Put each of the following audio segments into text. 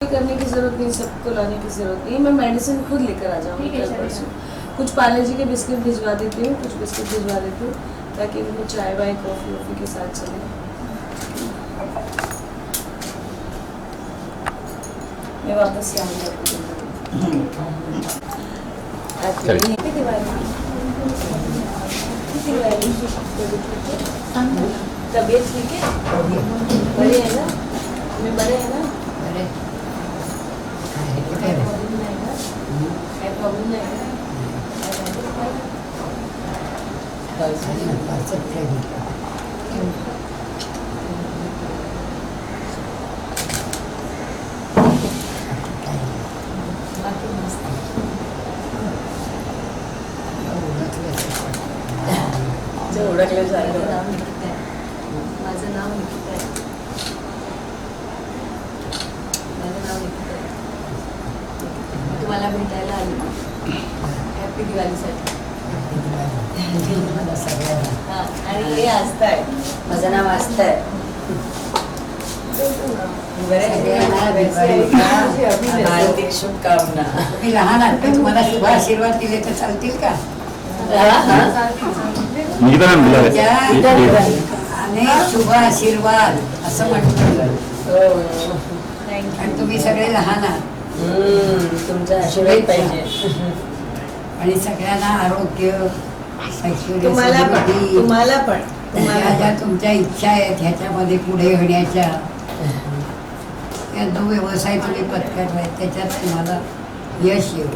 करने की जरूरत नहीं, सबको लाने की जरूरत नहीं, मैं मेडिसिन खुद लेकर आ जाऊँगी कल परसों। कुछ पार्ले जी के बिस्किट भिजवा देती हूँ, कुछ बिस्किट भिजवा देती हूँ ताकि उनको चाय वाय कॉफ़ी वॉफ़ी के साथ चले। मैं वापस से आऊँगी। तबीयत ठीक है? बड़े है ना? मैं बड़े है ना? प्रॉब्लम नहीं है। ओळखले माझं नाव निकिता आहे. तुम्हाला भेटायला आली. हॅपी दिवाळीसाठी. आणि हे आस्था आहे. माझं नाव आस्था आहे. हार्दिक शुभकामना. तुम्ही लहान आहात तर तुम्हाला शुभ आशीर्वाद दिले तर चालतील का? अनेक शुभ आशीर्वाद असं म्हटलं. आणि तुम्ही सगळे लहान आहात. तुमचा आशीर्वाद पाहिजे. आणि सगळ्यांना आरोग्य, तुम्हाला पण ज्या तुमच्या इच्छा आहेत ह्याच्यामध्ये पुढे होण्याच्या, जो व्यवसाय तुम्ही पत्करलाय त्याच्यात तुम्हाला यश येऊ.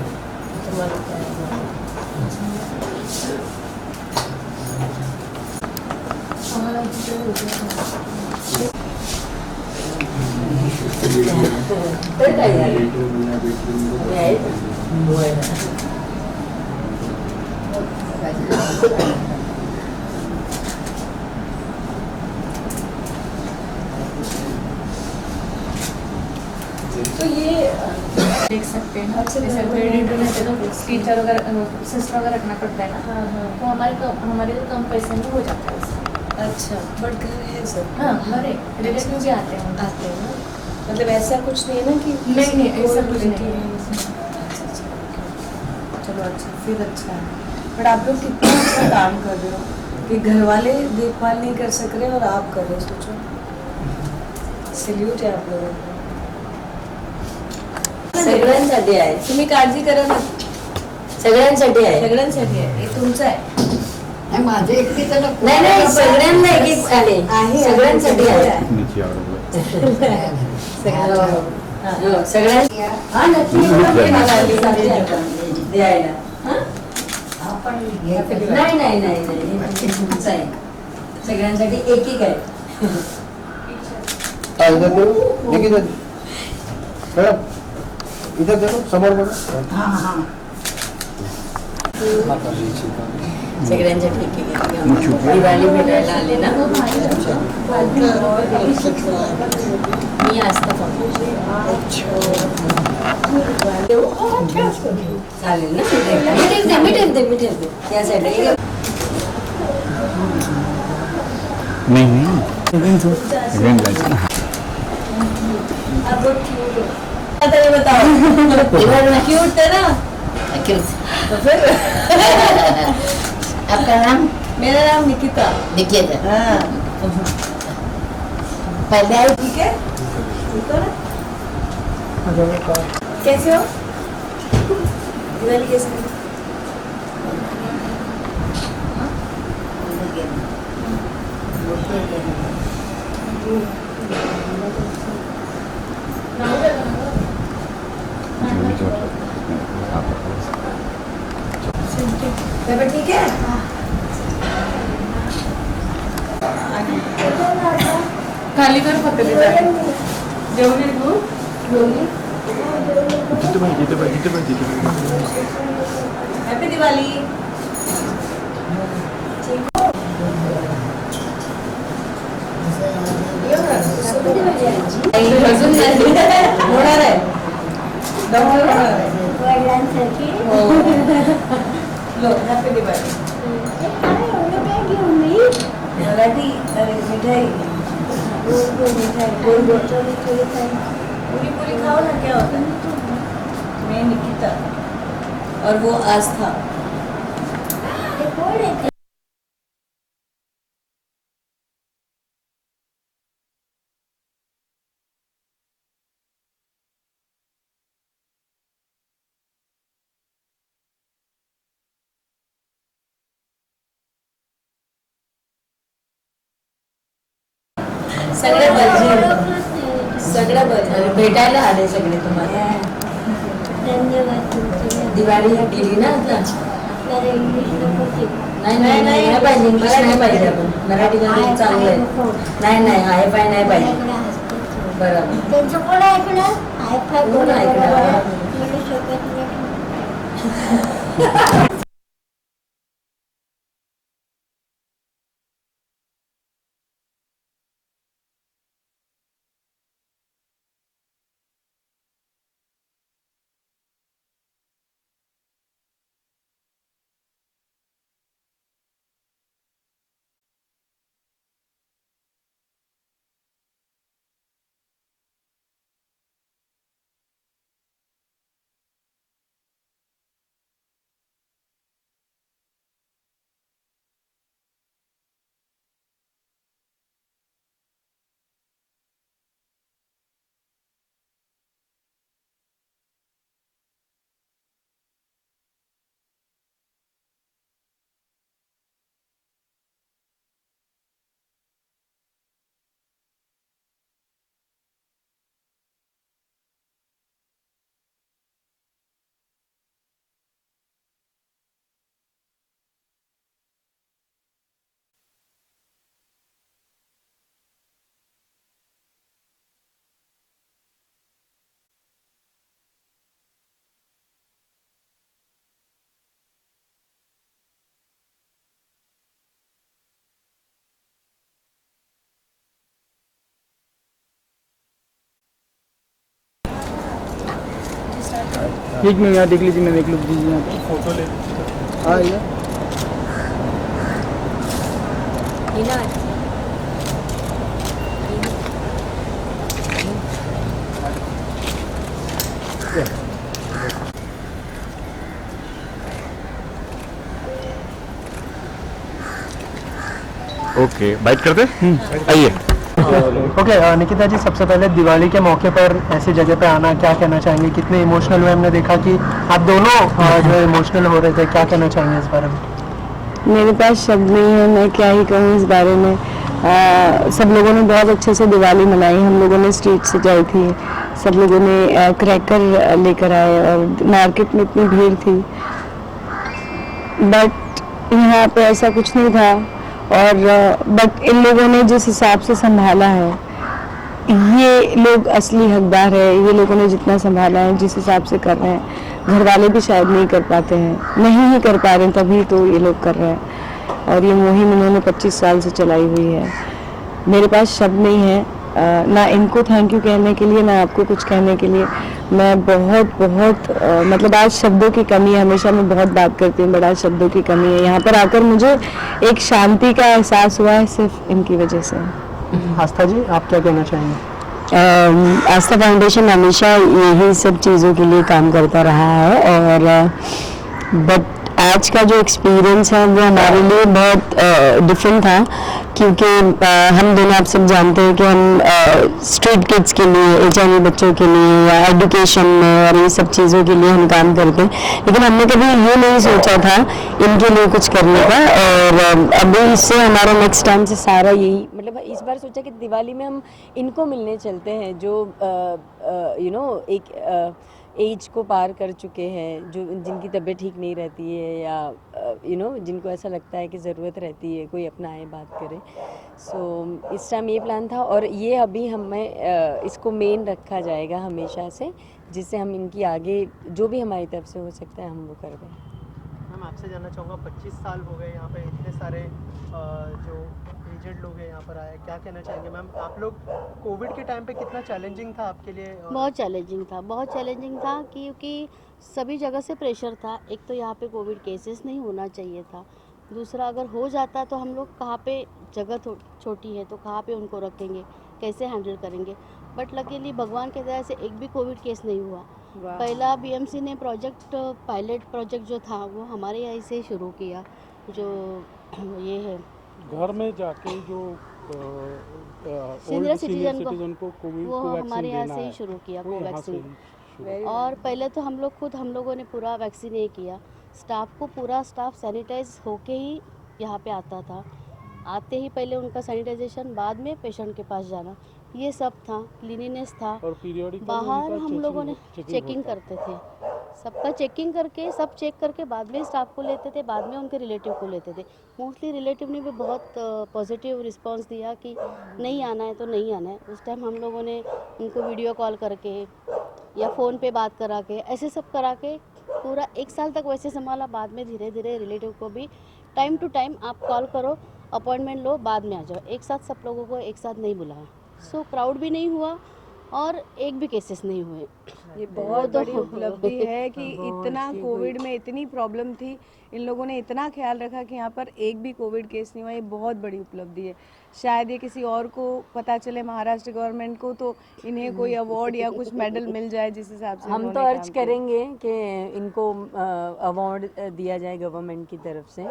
तर काय झालं? तो ये देख सकते हैं. अच्छा, जैसे क्रेडिट रहते तो टीचर वगैरह सिस्टर वगैरह रखना पड़ता है ना. तो हमारे तो कम पैसे में हो जाता है उससे. अच्छा, बट घर है सर. हाँ, हमारे रिलेटिव भी आते हैं ना. मतलब ऐसा कुछ नहीं है ना कि नहीं ऐसा कुछ नहीं है. अच्छा, चलो अच्छा, फिर अच्छा है. बट आप लोग कितना अच्छा काम कर रहे हो कि घर वाले देखभाल नहीं कर सक रहे और आप कर रहे हो. सोचो, सल्यूट है आप लोगों को. सगळ्यांसाठी आहे. तुम्ही काळजी करा ना. सगळ्यांसाठी आहे. सगळ्यांसाठी आहे. हे तुमचं आहे. माझे एकटीचं नको. नाही सगळ्यांना एक आले. सगळ्यांसाठी आहे. सगळ्यांना हा नक्की द्यायला. नाही तुमचं आहे. सगळ्यांसाठी एक आहे. इधर देखो, समोर बघा. सगळ्यांसाठी एक आहे. दिवाळी भेटायला आले ना. मी आस्था चालेल ना. मिठेल त्यासाठी बताओ. क्यूट है ना. तो फिर आपका नाम? मेरा नाम निकिता. निकिता. हाँ. पहले आई. ठीक है. ठीक हो ना. कैसे हो? दिवाली कैसे? ठीक है. खाली कर फक्त जेवढी तू हैप्पी दिवाली. अजून होणार आहे. हैप्पी दिवाळी. मराठी मिठाई गोड गोड मिठाई गोड गोड. पूरी पूरी खाओ ना, क्या होता है। मैं निकिता और वो आस्था। सगळं बरं सगळं बरं भेटायला आले सगळे तुम्हाला. धन्यवाद तुमचे. दिवाळी गेली ना आता. आपल्याला इंग्लिश नको शिकवा. नाही पाहिजे, इंग्लिश नाही पाहिजे. आपण मराठी गाणं चांगलं आहे. नाही हाय फाय नाही पाहिजे. आपल्याकडे हसतात. बरोबर. त्यांचं कोण ऐकणार? हायफाय कोण ऐकणार? म्हणू शकत नाही. एक मिनट यहाँ देख लीजिए, मैंने एक लुक दीजिए यहाँ पे फोटो ले। हाँ ये ओके, बाइट करते आइए। ओके निकिता जी, सबसे पहले दिवाली के मौके पर ऐसी जगह पे आना, क्या कहना चाहेंगे? कितने इमोशनल हुए? हमने देखा कि आप दोनों जो है इमोशनल हो रहे थे, क्या कहना चाहेंगे इस बारे में? मेरे पास शब्द नहीं है, मैं क्या ही कहूँ इस बारे में। सब लोगों ने बहुत अच्छे से दिवाली मनाई। हम लोगों ने स्ट्रीट सजाई थी, सब लोगों ने क्रैकर लेकर आए और मार्केट में इतनी भीड़ थी, बट यहाँ पे ऐसा कुछ नहीं था। और बट इन लोगों ने जिस हिसाब से संभाला है, ये लोग असली हकदार है। ये लोगों ने जितना संभाला है, जिस हिसाब से कर रहे हैं, घर वाले भी शायद नहीं कर पाते हैं, नहीं ही कर पा रहे हैं, तभी तो ये लोग कर रहे हैं। और ये मुहिम इन्होंने 25 साल से चलाई हुई है। मेरे पास शब्द नहीं है, ना इनको थैंक यू कहने के लिए, ना आपको कुछ कहने के लिए। मैं बहुत मतलब आज शब्दों की कमी है। हमेशा मैं बहुत बात करती हूँ, बट आज शब्दों की कमी है। यहाँ पर आकर मुझे एक शांति का एहसास हुआ है, सिर्फ इनकी वजह से। आस्था जी, आप क्या कहना चाहेंगे? आस्था फाउंडेशन हमेशा यही सब चीज़ों के लिए काम करता रहा है, और बट आज का जो एक्सपीरियंस है वो हमारे लिए बहुत डिफरेंट था, क्योंकि हम दोनों आप सब जानते हैं कि हम स्ट्रीट किड्स के लिए, HIV बच्चों के लिए या एजुकेशन में और ये सब चीज़ों के लिए हम काम करते हैं। लेकिन हमने कभी ये नहीं सोचा था इनके लिए कुछ करने का, और अभी इससे हमारा नेक्स्ट टाइम से सारा यही, मतलब इस बार सोचा कि दिवाली में हम इनको मिलने चलते हैं जो एक एज को पार कर चुके हैं, जो जिनकी तबीयत ठीक नहीं रहती है, या जिनको ऐसा लगता है कि ज़रूरत रहती है कोई अपना आए बात करे। सो इस टाइम ये प्लान था, और ये अभी हमें इसको मेन रखा जाएगा हमेशा से, जिससे हम इनकी आगे जो भी हमारी तरफ से हो सकता है हम वो कर दें। मैम, आपसे जानना चाहूँगा, 25 साल हो गए यहाँ पे, इतने सारे जो एजेड लोग हैं यहाँ पर आए, क्या कहना चाहेंगे मैम? आप लोग कोविड के टाइम पे कितना चैलेंजिंग था आपके लिए? बहुत चैलेंजिंग था क्योंकि सभी जगह से प्रेशर था। एक तो यहाँ पे कोविड केसेस नहीं होना चाहिए था, दूसरा अगर हो जाता तो हम लोग कहाँ पे, जगह छोटी है तो कहाँ पे उनको रखेंगे, कैसे हैंडल करेंगे। बट लकीली भगवान के दया से एक भी कोविड केस नहीं हुआ। वाह। पहला बीएमसी ने पायलट प्रोजेक्ट जो था वो हमारे यहाँ से ही शुरू किया, जो ये है घर में जाके जो सीनियर ओल्ड सिटीजन को कोविड वो को हमारे वैक्सीन यहाँ देना से ही है, शुरू किया वो यहाँ से कोवैक्सीन। ही शुरू Very और पहले तो हम लोगों ने पूरा वैक्सीन ये किया, पूरा स्टाफ सैनिटाइज होके ही यहाँ पे आता था। आते ही पहले उनका सैनिटाइजेशन, बाद में पेशेंट के पास जाना, ये सब था। क्लीनिनेस था। और पीरियडिकली बाहर हम लोगों ने चेकिंग होता। करते थे, सबका चेकिंग करके, सब चेक करके बाद में स्टाफ को लेते थे, बाद में उनके रिलेटिव को लेते थे। मोस्टली रिलेटिव ने भी बहुत पॉजिटिव रिस्पांस दिया कि नहीं आना है तो नहीं आना है। उस टाइम हम लोगों ने उनको वीडियो कॉल करके या फ़ोन पे बात करा के, ऐसे सब करा के पूरा 1 साल तक वैसे संभाला। बाद में धीरे धीरे रिलेटिव को भी टाइम टू टाइम आप कॉल करो, अपॉइंटमेंट लो, बाद में आ जाओ। एक साथ सब लोगों को एक साथ नहीं बुलाया। सो क्राउड भी नहीं हुआ और एक भी केसेस नहीं हुए। ये बहुत तो- बड़ी उपलब्धि है कि इतना कोविड में इतनी प्रॉब्लम थी, इन लोगों ने इतना ख्याल रखा कि यहाँ पर एक भी कोविड केस नहीं हुआ। ये बहुत बड़ी उपलब्धि है। शायद ये किसी और को पता चले, महाराष्ट्र गवर्नमेंट को, तो इन्हें कोई अवार्ड या कुछ मेडल मिल जाए जिस हिसाब से हम तो इन्होंने अर्ज काम किया। करेंगे कि इनको अवार्ड दिया जाए गवर्नमेंट की तरफ से,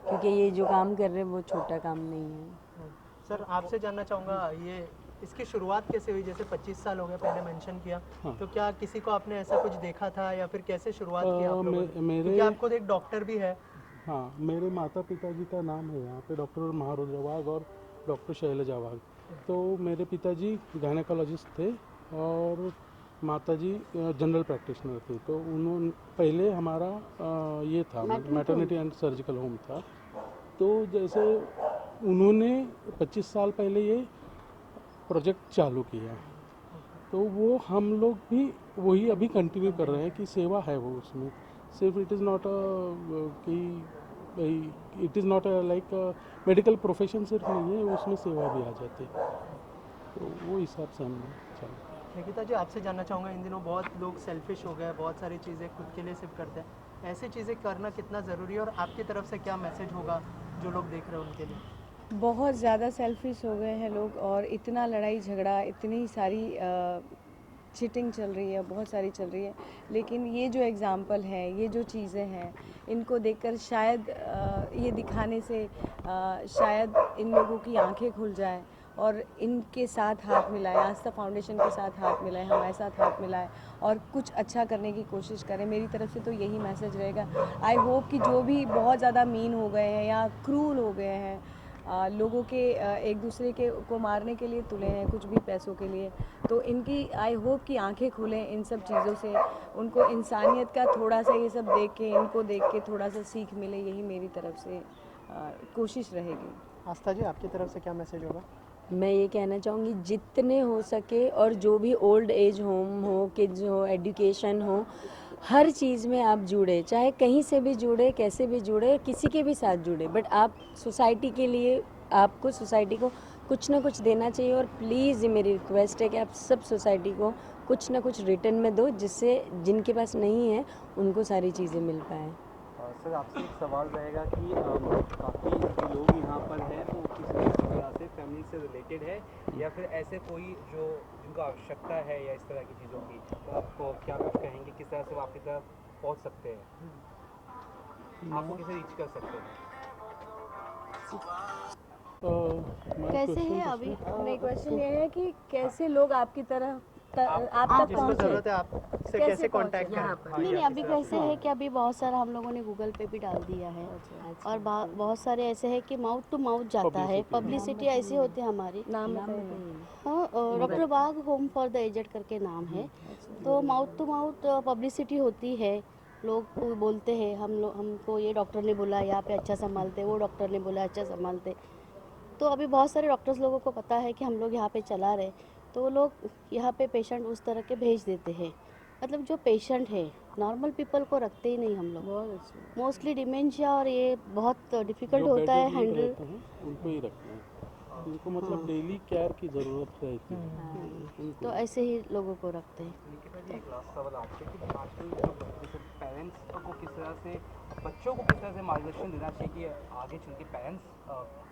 क्योंकि ये जो काम कर रहे हैं वो छोटा काम नहीं है। सर आपसे जानना चाहूँगा, ये इसकी शुरुआत कैसे हुई? जैसे 25 साल हो गए, पहले मेंशन किया, हाँ। तो क्या किसी को आपने ऐसा कुछ देखा था या फिर कैसे शुरुआत की आप लोगों ने? मेरे- क्योंकि आप खुद एक डॉक्टर भी है। हाँ, मेरे माता पिताजी का नाम है यहाँ पे डॉक्टर महारुद्र वाघ और डॉक्टर शैलजा वाघ। तो मेरे पिताजी गायनेकोलॉजिस्ट थे और माताजी जनरल प्रैक्टिशनर थे। तो उन्होंने पहले हमारा ये था मैटरनिटी एंड सर्जिकल होम था। तो जैसे उन्होंने 25 साल पहले ये प्रोजेक्ट चालू किया, तो वो हम लोग भी वही अभी कंटिन्यू कर रहे हैं कि सेवा है वो उसमें। सिर्फ it is not it is not like medical profession सिर्फ नहीं है, उसमें सेवा भी आ जाती है। तो वो हिसाब से हम चल। निकिता जी, आपसे जानना चाहूँगा, इन दिनों बहुत लोग सेल्फिश हो गए, बहुत सारी चीज़ें खुद के लिए सिर्फ करते हैं। ऐसी चीज़ें करना कितना ज़रूरी है और आपकी तरफ से क्या मैसेज होगा जो लोग देख रहे हैं उनके लिए? बहुत ज़्यादा सेल्फिश हो गए हैं लोग, और इतना लड़ाई झगड़ा, इतनी सारी चीटिंग चल रही है, बहुत सारी चल रही है। लेकिन ये जो एग्ज़ाम्पल है, ये जो चीज़ें हैं, इनको देखकर शायद ये दिखाने से शायद इन लोगों की आंखें खुल जाए और इनके साथ हाथ मिलाए, आस्था फाउंडेशन के साथ हाथ मिलाए, हमारे साथ हाथ मिलाए और कुछ अच्छा करने की कोशिश करें। मेरी तरफ से तो यही मैसेज रहेगा। आई होप कि जो भी बहुत ज़्यादा मीन हो गए हैं या क्रूल हो गए हैं, लोगों के एक दूसरे के को मारने के लिए तुले हैं कुछ भी पैसों के लिए, तो इनकी आई होप कि आंखें खुलें इन सब चीज़ों से, उनको इंसानियत का थोड़ा सा ये सब देख के, इनको देख के थोड़ा सा सीख मिले। यही मेरी तरफ से कोशिश रहेगी। आस्था जी, आपकी तरफ से क्या मैसेज होगा? मैं ये कहना चाहूँगी, जितने हो सके, और जो भी ओल्ड एज होम हो, किड्स हो, एजुकेशन हो, हर चीज़ में आप जुड़े, चाहे कहीं से भी जुड़े, कैसे भी जुड़े, किसी के भी साथ जुड़े, बट आप सोसाइटी के लिए, आपको सोसाइटी को कुछ ना कुछ देना चाहिए। और प्लीज़ ये मेरी रिक्वेस्ट है कि आप सब सोसाइटी को कुछ ना कुछ रिटर्न में दो, जिससे जिनके पास नहीं है उनको सारी चीज़ें मिल पाएँ। सर, आपसे एक सवाल रहेगा कि काफ़ी जो लोग यहाँ पर हैं वो किस तरह से फैमिली से रिलेटेड है या फिर ऐसे कोई जो जिनको आवश्यकता है या इस तरह की चीज़ों की, तो आपको क्या कुछ कहेंगे, किस तरह से वो आपकी तरफ पहुँच सकते हैं, आपको कैसे रीच कर सकते हैं? कैसे है अभी? मेरा क्वेश्चन ये है कि कैसे लोग आपकी तरह आप तक जिसको पहुँचे। ज़रूरत है आपसे कैसे कांटेक्ट करें? हाँ, नहीं, या अभी किस तरह से? कैसे है कि अभी बहुत सारा हम लोगों ने गूगल पे भी डाल दिया है और बहुत सारे ऐसे है कि माउथ टू माउथ जाता है, पब्लिसिटी ऐसी होती है हमारी। नाम बताइए। हाँ, डॉक्टर बाग होम फॉर द एजेड करके नाम है। तो माउथ टू माउथ पब्लिसिटी होती है, लोग बोलते हैं हमको ये डॉक्टर ने बोला यहाँ पे अच्छा संभालते, वो डॉक्टर ने बोला अच्छा संभालते। तो अभी बहुत सारे डॉक्टर्स लोगों को पता है कि हम लोग यहाँ पे चला रहे, तो वो लोग यहाँ पे पेशेंट उस तरह के भेज देते हैं। मतलब जो पेशेंट है, नॉर्मल पीपल को रखते ही नहीं हम लोग। मोस्टली डिमेंशिया और ये बहुत डिफ़िकल्ट होता है हैंडल। उनको ही रखना है, उनको मतलब डेली केयर की ज़रूरत रहती है। तो ऐसे ही लोगों को रखते हैं। एक लास्ट सवाल आपसे कि आजकल जो पेरेंट्स को किस तरह से, बच्चों को किस तरह से मार्गदर्शन देना चाहिए कि आगे चल के पेरेंट्स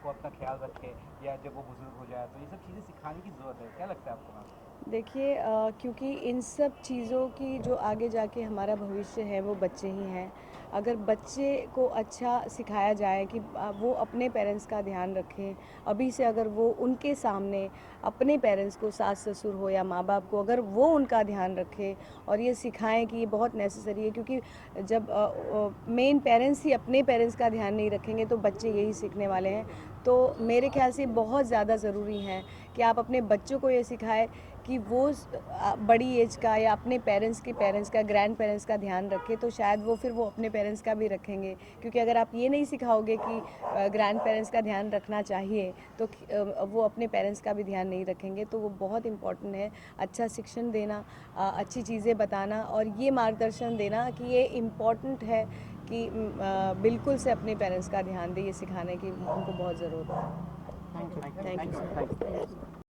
को अपना ख्याल रखें या जब वो बुजुर्ग हो जाए, तो ये सब चीज़ें सिखाने की ज़रूरत है, क्या लगता है आपको? देखिए क्योंकि इन सब चीज़ों की जो आगे जाके हमारा भविष्य है वो बच्चे ही हैं। अगर बच्चे को अच्छा सिखाया जाए कि वो अपने पेरेंट्स का ध्यान रखें, अभी से अगर वो उनके सामने अपने पेरेंट्स को, सास ससुर हो या माँ बाप को, अगर वो उनका ध्यान रखें और ये सिखाएं कि ये बहुत नेसेसरी है, क्योंकि जब मेन पेरेंट्स ही अपने पेरेंट्स का ध्यान नहीं रखेंगे तो बच्चे यही सीखने वाले हैं। तो मेरे ख्याल से बहुत ज़्यादा ज़रूरी है कि आप अपने बच्चों को ये सिखाएं कि वो बड़ी एज का या अपने पेरेंट्स का, ग्रैंड पेरेंट्स का ध्यान रखें, तो शायद वो फिर वो अपने पेरेंट्स का भी रखेंगे। क्योंकि अगर आप ये नहीं सिखाओगे कि ग्रैंड पेरेंट्स का ध्यान रखना चाहिए तो वो अपने पेरेंट्स का भी ध्यान नहीं रखेंगे। तो वो बहुत इम्पॉर्टेंट है अच्छा शिक्षण देना, अच्छी चीज़ें बताना और ये मार्गदर्शन देना कि ये इम्पॉर्टेंट है कि बिल्कुल से अपने पेरेंट्स का ध्यान दें, ये सिखाने की उनको बहुत ज़रूरत है। Thank you.